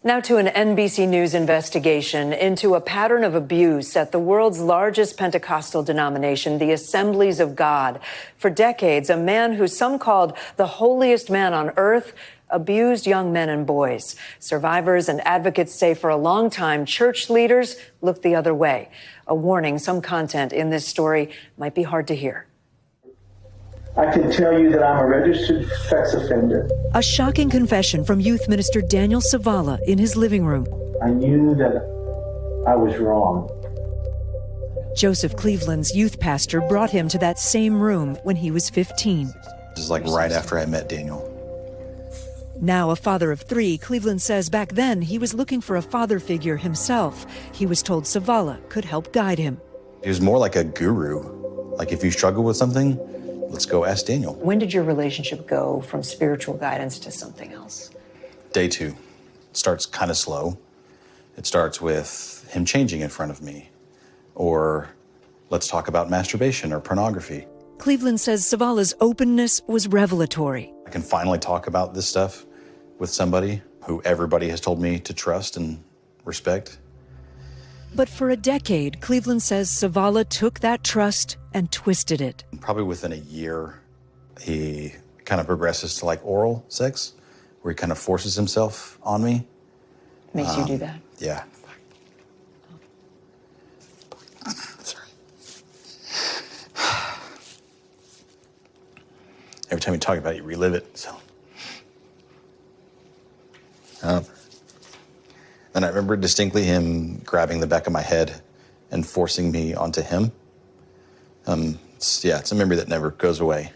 Now to an NBC News investigation into a pattern of abuse at the world's largest Pentecostal denomination, the Assemblies of God. For decades, a man who some called the holiest man on earth abused young men and boys. Survivors and advocates say for a long time, church leaders looked the other way. A warning, some content in this story might be hard to hear. I can tell you that I'm a registered sex offender. A shocking confession from youth minister Daniel Savala in his living room. I knew that I was wrong. Joseph Cleveland's youth pastor brought him to that same room when he was 15. This is like right after I met Daniel. Now a father of 3, Cleveland says back then he was looking for a father figure himself. He was told Savala could help guide him. He was more like a guru. Like if you struggle with something, let's go ask Daniel. When did your relationship go from spiritual guidance to something else? Day 2. It starts kind of slow. It starts with him changing in front of me. Or let's talk about masturbation or pornography. Cleveland says Savala's openness was revelatory. I can finally talk about this stuff with somebody who everybody has told me to trust and respect. But for a decade, Cleveland says Savala took that trust and twisted it. Probably within a year, he kind of progresses to like oral sex, where he kind of forces himself on me. Makes you do that? Yeah. Sorry. Every time you talk about it, you relive it, so. And I remember distinctly him grabbing the back of my head and forcing me onto him. It's a memory that never goes away.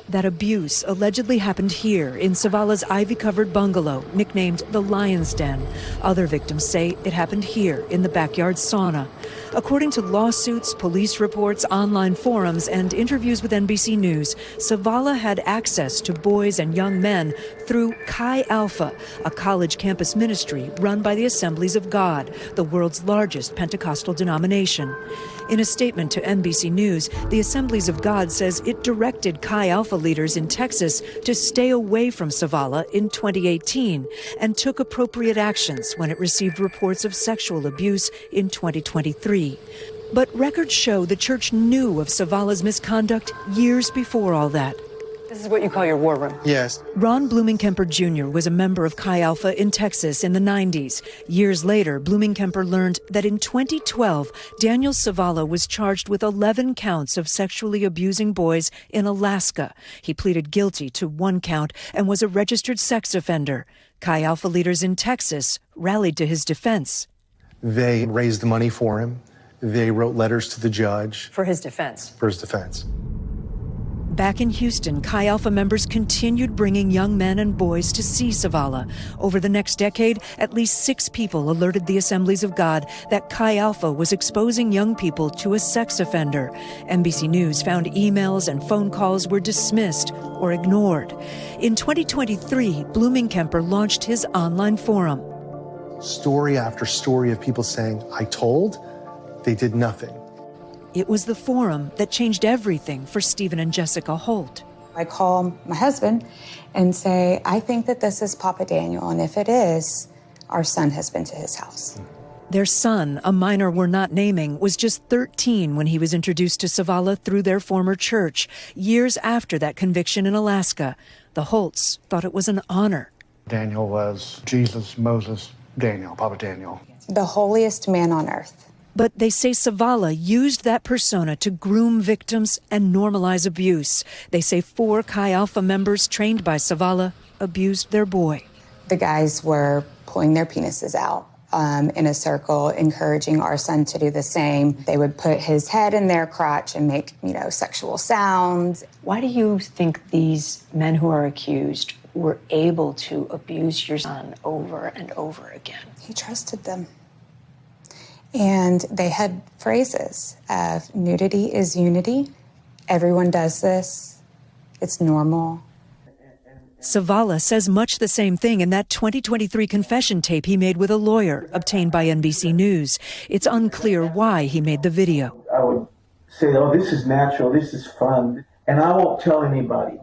That abuse allegedly happened here in Savala's ivy-covered bungalow, nicknamed the Lion's Den. Other victims say it happened here in the backyard sauna. According to lawsuits, police reports, online forums, and interviews with NBC News, Savala had access to boys and young men through Chi Alpha, a college campus ministry run by the Assemblies of God, the world's largest Pentecostal denomination. In a statement to NBC News, the Assemblies of God says it directed Chi Alpha leaders in Texas to stay away from Savala in 2018 and took appropriate actions when it received reports of sexual abuse in 2023. But records show the church knew of Savala's misconduct years before all that. This is what you call your war room? Yes. Ron Blumenkemper Jr. was a member of Chi Alpha in Texas in the 90s. Years later, Blumenkemper learned that in 2012, Daniel Savala was charged with 11 counts of sexually abusing boys in Alaska. He pleaded guilty to 1 count and was a registered sex offender. Chi Alpha leaders in Texas rallied to his defense. They raised the money for him. They wrote letters to the judge. For his defense? For his defense. Back in Houston, Chi Alpha members continued bringing young men and boys to see Savala. Over the next decade, at least 6 people alerted the Assemblies of God that Chi Alpha was exposing young people to a sex offender. NBC News found emails and phone calls were dismissed or ignored. In 2023, Blumenkemper launched his online forum. Story after story of people saying, I told, they did nothing. It was the forum that changed everything for Stephen and Jessica Holt. I call my husband and say, I think that this is Papa Daniel, and if it is, our son has been to his house. Their son, a minor we're not naming, was just 13 when he was introduced to Savala through their former church. Years after that conviction in Alaska, the Holts thought it was an honor. Daniel was Jesus, Moses, Daniel, Papa Daniel. The holiest man on earth. But they say Savala used that persona to groom victims and normalize abuse. They say 4 Chi Alpha members trained by Savala abused their boy. The guys were pulling their penises out in a circle, encouraging our son to do the same. They would put his head in their crotch and make, sexual sounds. Why do you think these men who are accused were able to abuse your son over and over again? He trusted them. And they had phrases of nudity is unity. Everyone does this. It's normal. Savala says much the same thing in that 2023 confession tape he made with a lawyer obtained by NBC News. It's unclear why he made the video. I would say, oh, this is natural, this is fun, and I won't tell anybody.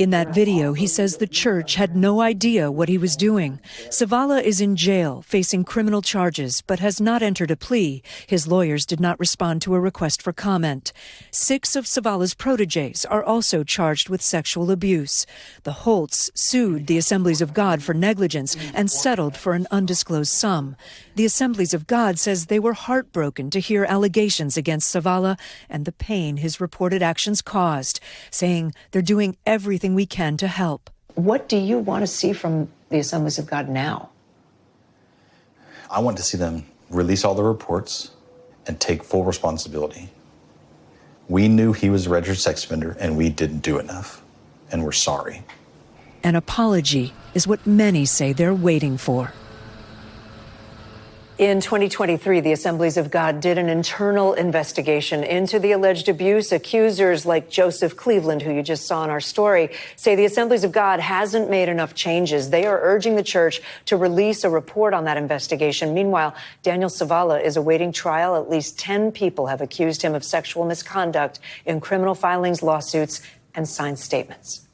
In that video, he says the church had no idea what he was doing. Savala is in jail, facing criminal charges, but has not entered a plea. His lawyers did not respond to a request for comment. 6 of Savala's proteges are also charged with sexual abuse. The Holts sued the Assemblies of God for negligence and settled for an undisclosed sum. The Assemblies of God says they were heartbroken to hear allegations against Savala and the pain his reported actions caused, saying they're doing everything we can to help. What do you want to see from the Assemblies of God now? I want to see them release all the reports and take full responsibility. We knew he was a registered sex offender and we didn't do enough, and we're sorry. An apology is what many say they're waiting for. In 2023, the Assemblies of God did an internal investigation into the alleged abuse. Accusers like Joseph Cleveland, who you just saw in our story, say the Assemblies of God hasn't made enough changes. They are urging the church to release a report on that investigation. Meanwhile, Daniel Savala is awaiting trial. At least 10 people have accused him of sexual misconduct in criminal filings, lawsuits, and signed statements.